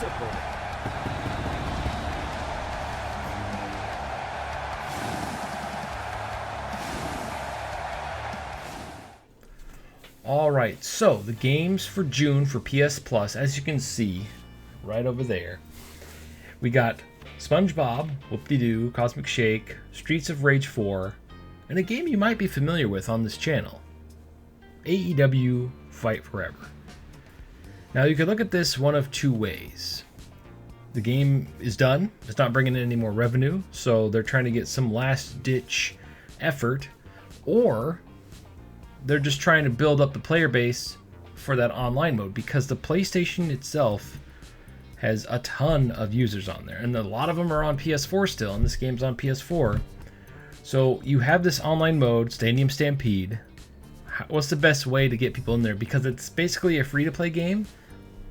visible. Alright, so the games for June for PS Plus, as you can see right over there, we got SpongeBob, Whoop-De-Doo, Cosmic Shake, Streets of Rage 4, and a game you might be familiar with on this channel, AEW Fight Forever. Now you could look at this one of two ways. The game is done, it's not bringing in any more revenue, so they're trying to get some last ditch effort, or they're just trying to build up the player base for that online mode, because the PlayStation itself has a ton of users on there, and a lot of them are on PS4 still, and this game's on PS4. So you have this online mode, Stadium Stampede. What's the best way to get people in there? Because it's basically a free-to-play game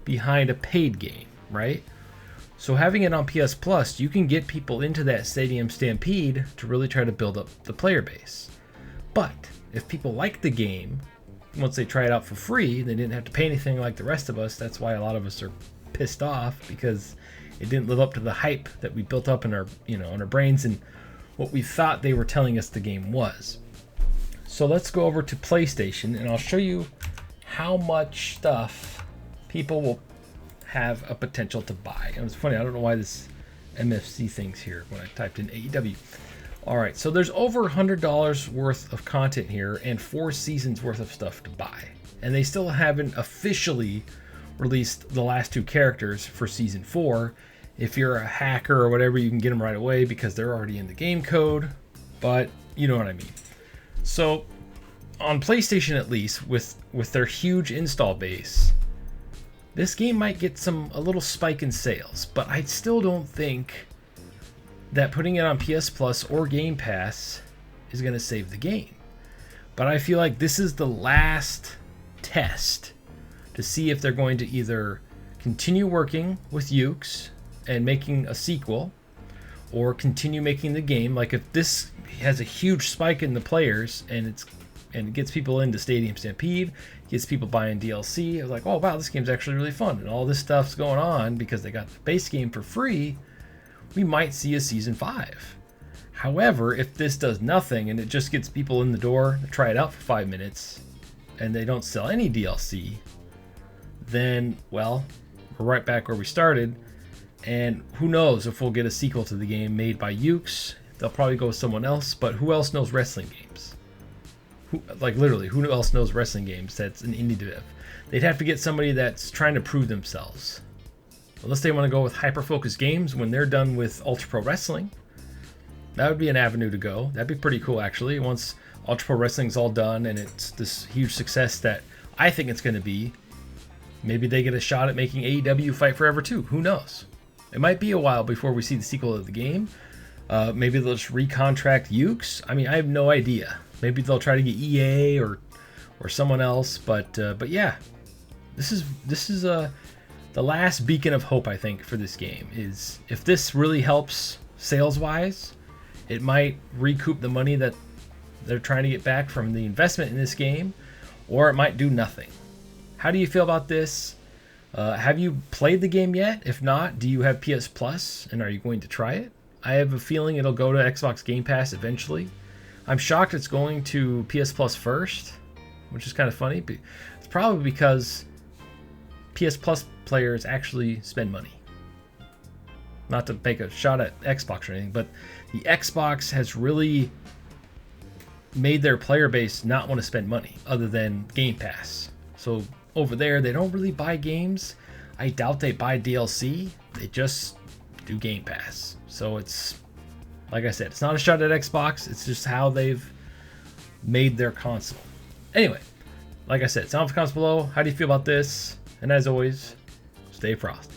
behind a paid game, right? So having it on PS Plus, you can get people into that Stadium Stampede to really try to build up the player base. But if people like the game, once they try it out for free, they didn't have to pay anything like the rest of us. That's why a lot of us are pissed off, because it didn't live up to the hype that we built up in our, in our brains and what we thought they were telling us the game was. So let's go over to PlayStation, and I'll show you how much stuff people will have a potential to buy. And it's funny, I don't know why this MFC thing's here when I typed in AEW. All right, so there's over $100 worth of content here and 4 seasons worth of stuff to buy. And they still haven't officially released the last 2 characters for season 4. If you're a hacker or whatever, you can get them right away because they're already in the game code, but you know what I mean. So on PlayStation, at least, with their huge install base, this game might get a little spike in sales, but I still don't think that putting it on PS Plus or Game Pass is going to save the game. But I feel like this is the last test to see if they're going to either continue working with Ukes and making a sequel, or continue making the game. Like if this has a huge spike in the players and it gets people into Stadium Stampede, gets people buying DLC, I was like, oh wow, this game's actually really fun, and all this stuff's going on because they got the base game for free, we might see a season 5. However, if this does nothing and it just gets people in the door to try it out for 5 minutes and they don't sell any DLC, then, well, we're right back where we started. And who knows if we'll get a sequel to the game made by Ukes. They'll probably go with someone else, but who else knows wrestling games? Who else knows wrestling games that's an indie dev? They'd have to get somebody that's trying to prove themselves. Unless they want to go with Hyper-Focus Games when they're done with Ultra Pro Wrestling. That would be an avenue to go. That'd be pretty cool, actually. Once Ultra Pro Wrestling's all done and it's this huge success that I think it's going to be, maybe they get a shot at making AEW Fight Forever 2. Who knows? It might be a while before we see the sequel of the game. Maybe they'll just recontract Ukes. I mean, I have no idea. Maybe they'll try to get EA or someone else. But yeah, this is the last beacon of hope, I think, for this game. Is if this really helps sales-wise, it might recoup the money that they're trying to get back from the investment in this game, or it might do nothing. How do you feel about this? Have you played the game yet? If not, do you have PS Plus, and are you going to try it? I have a feeling it'll go to Xbox Game Pass eventually. I'm shocked it's going to PS Plus first, which is kind of funny. But it's probably because PS Plus players actually spend money. Not to make a shot at Xbox or anything, but the Xbox has really made their player base not want to spend money other than Game Pass. So over there, they don't really buy games. I doubt they buy DLC. They just do Game Pass. So it's, like I said, it's not a shot at Xbox. It's just how they've made their console. Anyway, like I said, sound off comments below. How do you feel about this? And as always, stay frosty.